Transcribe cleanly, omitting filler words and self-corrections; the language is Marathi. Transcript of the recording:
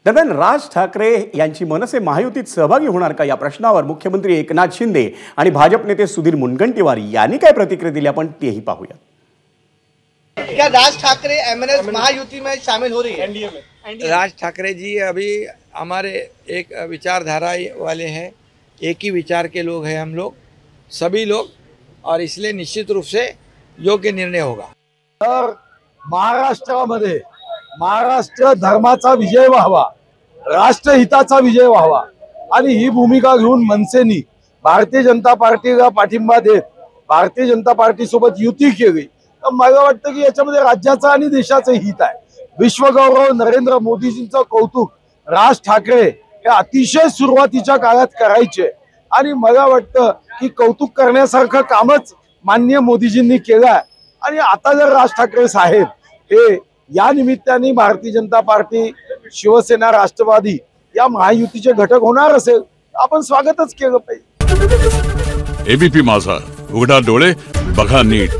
दरम्यान राज ठाकरे यांची मनसे महायुतीत सहभागी होणार का या प्रश्नावर मुख्यमंत्री एकनाथ शिंदे आणि भाजप नेते सुधीर मुनगंटीवार यांनी काय प्रतिक्रिया दिली आपण तेही पाहूया। क्या राज ठाकरे एमएनएस महायुति में शामिल हो रही है? एनडीए में राज ठाकरे जी अभी हमारे एक विचारधारा वाले हैं, एक ही विचार के लोग हैं हम लोग सभी लोग, और इसलिए निश्चित रूप से योग्य निर्णय होगा। तर महाराष्ट्रामध्ये महाराष्ट्र धर्माचा विजय व्हावा, राष्ट्रहिताचा विजय व्हावा आणि ही भूमिका घेऊन मनसेनी भारतीय जनता पार्टीला पाठिंबा देत भारतीय जनता पार्टी सोबत युती केली। तर मला वाटतं की याच्यामध्ये राज्याचं आणि देशाचं हित आहे। विश्वगौरव नरेंद्र मोदीजींचं कौतुक राज ठाकरे हे अतिशय सुरुवातीच्या काळात करायचे आणि मला वाटतं की कौतुक करण्यासारखं कामच माननीय मोदीजींनी केलं आणि आता जर राज ठाकरे साहेब हे या निमित्ताने भारतीय जनता पार्टी, शिवसेना, राष्ट्रवादी या महायुतीचे घटक होणार असेल आपण स्वागतच केलं पाहिजे। एबीपी माझा, उघडा डोळे बघा नीट।